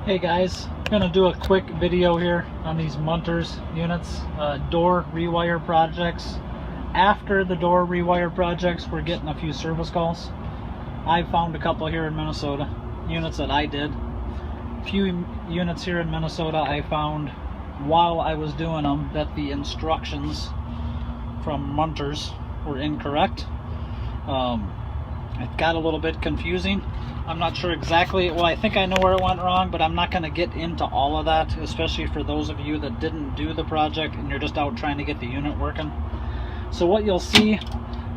Hey guys, I'm gonna do a quick video here on these Munters units, door rewire projects. After the door rewire projects, we're getting a few service calls. I found a couple here in Minnesota, units that I did. A few units here in Minnesota I found while I was doing them that the instructions from Munters were incorrect. It got a little bit confusing. I'm not sure exactly, well, I think I know where it went wrong, but I'm not going to get into all of that, especially for those of you that didn't do the project and you're just out trying to get the unit working. So what you'll see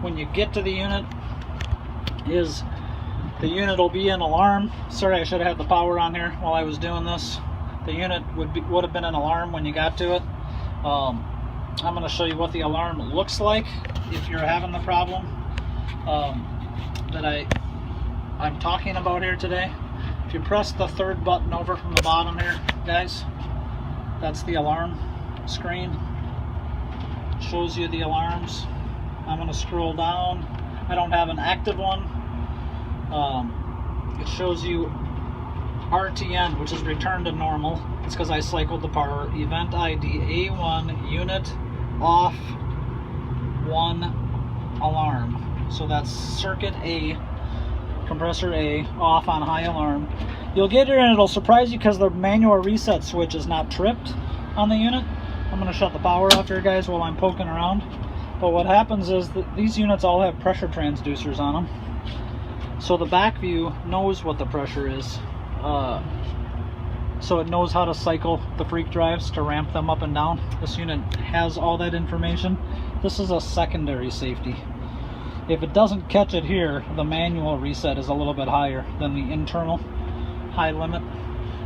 when you get to the unit is the unit will be in alarm. Sorry, I should have had the power on here while I was doing this. The unit would have been an alarm when you got to it. I'm going to show you what the alarm looks like if you're having the problem that I'm talking about here today. If you press the third button over from the bottom here, guys, that's the alarm screen. It shows you the alarms. I'm going to scroll down. I don't have an active one. It shows you RTN, which is return to normal. It's because I cycled the power. Event ID A1 unit off 1 alarm. So that's circuit A, compressor A, off on high alarm. You'll get here and it'll surprise you because the manual reset switch is not tripped on the unit. I'm going to shut the power off here, guys, while I'm poking around. But what happens is that these units all have pressure transducers on them. So the back view knows what the pressure is. So it knows how to cycle the freak drives to ramp them up and down. This unit has all that information. This is a secondary safety. If it doesn't catch it here, the manual reset is a little bit higher than the internal high limit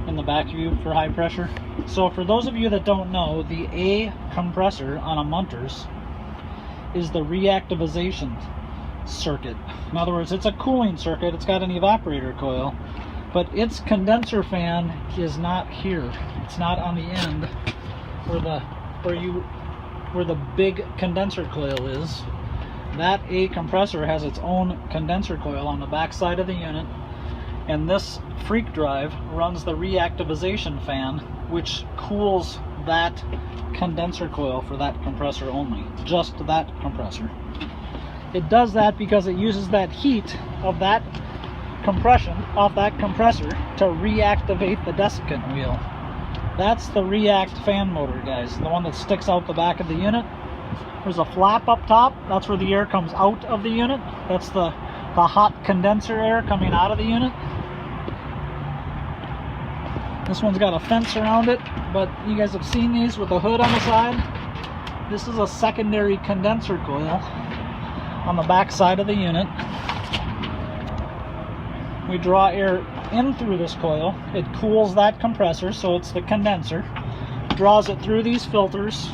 in the back view for high pressure. So for those of you that don't know, the A compressor on a Munters is the reactivation circuit. In other words, it's a cooling circuit. It's got an evaporator coil, but its condenser fan is not here. It's not on the end where the big condenser coil is. That A compressor has its own condenser coil on the back side of the unit, and this freak drive runs the reactivation fan, which cools that condenser coil for that compressor only, just that compressor. It does that because it uses that heat of that compression off that compressor to reactivate the desiccant wheel. That's the react fan motor, guys, the one that sticks out the back of the unit. There's a flap up top. That's where the air comes out of the unit. That's the hot condenser air coming out of the unit. This one's got a fence around it, but you guys have seen these with the hood on the side. This is a secondary condenser coil on the back side of the unit. We draw air in through this coil. It cools that compressor, so it's the condenser. Draws it through these filters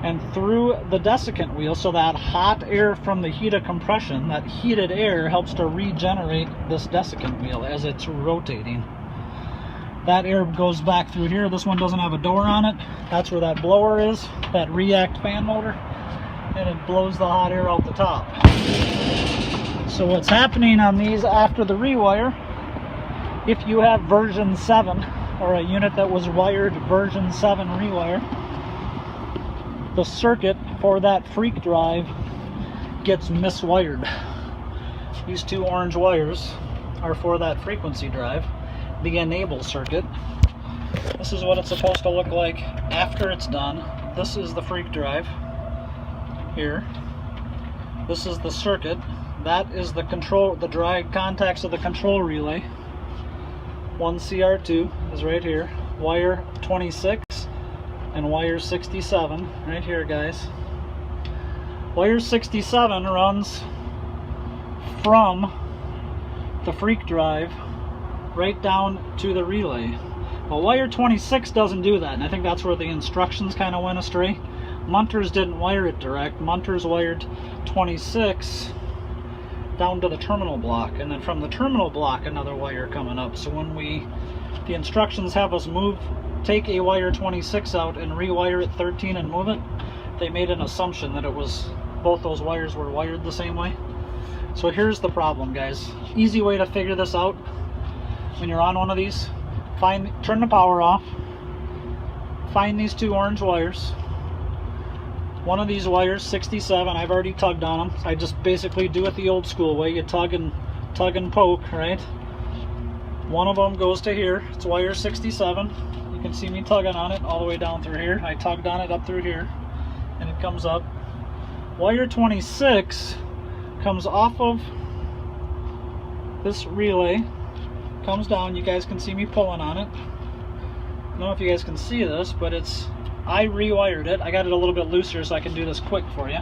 and through the desiccant wheel, so that hot air from the heat of compression, that heated air, helps to regenerate this desiccant wheel as it's rotating. That air goes back through here. This one doesn't have a door on it. That's where that blower is, that react fan motor, and it blows the hot air out the top. So what's happening on these after the rewire, if you have version 7 or a unit that was wired version 7 rewire, the circuit for that freak drive gets miswired. These two orange wires are for that frequency drive, the enable circuit. This is what it's supposed to look like after it's done. This is the freak drive here. This is the circuit. That is the control, the dry contacts of the control relay. 1CR2 is right here. Wire 26 and wire 67 right here, guys. Wire 67 runs from the freak drive right down to the relay. Well, wire 26 doesn't do that, and I think that's where the instructions kind of went astray. Munters didn't wire it direct. Munters wired 26 down to the terminal block, and then from the terminal block another wire coming up. So when the instructions have us take a wire 26 out and rewire it 13 and move it, they made an assumption that it was both those wires were wired the same way. So here's the problem, guys. Easy way to figure this out when you're on one of these: turn the power off, find these two orange wires. One of these wires, 67, I've already tugged on them. I just basically do it the old school way. You tug and poke, right? One of them goes to here. It's wire 67. You can see me tugging on it all the way down through here. I tugged on it up through here, and it comes up. Wire 26 comes off of this relay, comes down. You guys can see me pulling on it. I don't know if you guys can see this, but I rewired it. I got it a little bit looser so I can do this quick for you.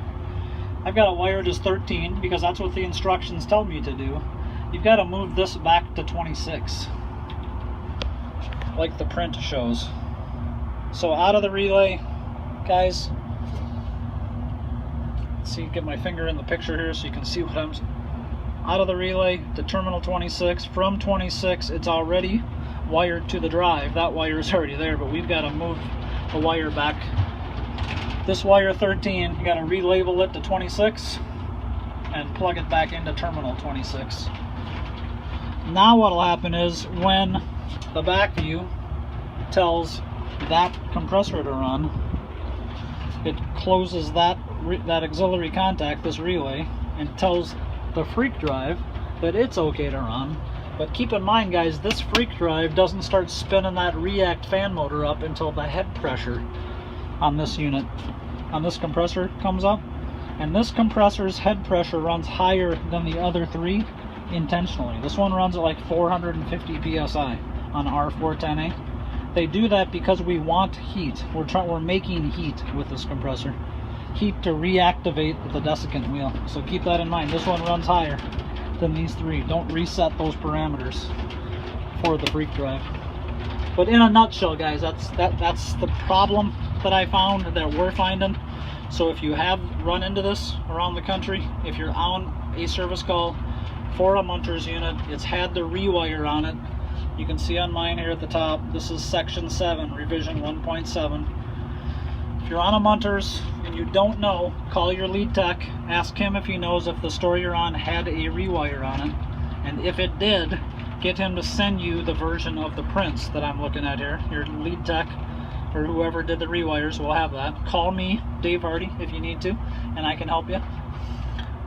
I've got it wired as 13 because that's what the instructions tell me to do. You've got to move this back to 26, like the print shows. So out of the relay, guys, let's see, get my finger in the picture here so you can see what I'm... Out of the relay to terminal 26. From 26, it's already wired to the drive. That wire is already there, but we've got to move the wire back. This wire 13, you got to relabel it to 26 and plug it back into terminal 26. Now what will happen is when the back view tells that compressor to run, it closes that auxiliary contact, this relay, and tells the freak drive that it's okay to run. But keep in mind, guys, this freak drive doesn't start spinning that react fan motor up until the head pressure on this unit, on this compressor, comes up. And this compressor's head pressure runs higher than the other three intentionally. This one runs at like 450 psi on R410A. They do that because we want heat. We're making heat with this compressor. Heat to reactivate the desiccant wheel. So keep that in mind. This one runs higher than these three. Don't reset those parameters for the freak drive. But in a nutshell, guys, that's the problem that I found, that we're finding. So if you have run into this around the country, if you're on a service call for a Munters unit, it's had the rewire on it. You can see on mine here at the top, this is section 7, revision 1.7. If you're on a Munters and you don't know, call your lead tech, ask him if he knows if the store you're on had a rewire on it, and if it did, get him to send you the version of the prints that I'm looking at here. Your lead tech or whoever did the rewires will have that. Call me, Dave Hardy, if you need to, and I can help you.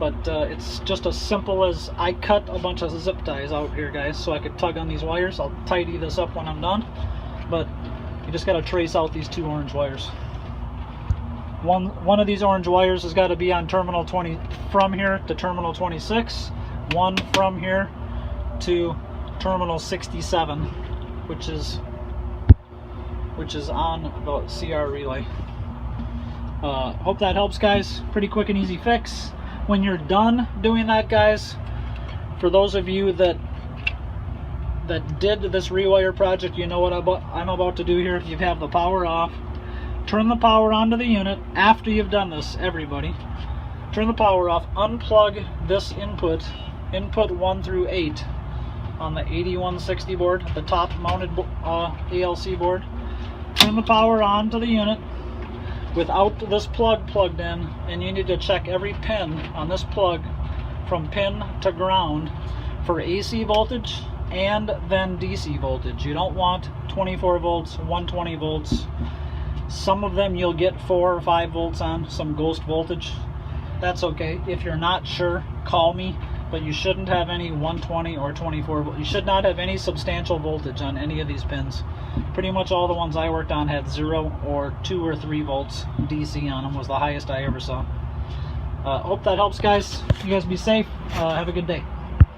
But it's just as simple as I cut a bunch of zip ties out here, guys, so I could tug on these wires. I'll tidy this up when I'm done, but you just got to trace out these two orange wires. One of these orange wires has got to be on terminal 20 from here to terminal 26. One from here to terminal 67, which is on the CR relay. Hope that helps, guys. Pretty quick and easy fix. When you're done doing that, guys, for those of you that did this rewire project, you know what I'm about to do here. You have the power off. Turn the power onto the unit. After you've done this, everybody, turn the power off. Unplug this input 1 through 8 on the 8160 board, the top mounted ALC board. Turn the power on to the unit without this plug plugged in, and you need to check every pin on this plug from pin to ground for AC voltage and then DC voltage. You don't want 24 volts, 120 volts. Some of them you'll get 4 or 5 volts on, some ghost voltage. That's okay. If you're not sure, call me, but you shouldn't have any 120 or 24 volts. You should not have any substantial voltage on any of these pins. Pretty much all the ones I worked on had 0 or 2 or 3 volts DC on them, was the highest I ever saw. Hope that helps, guys. You guys be safe. Have a good day.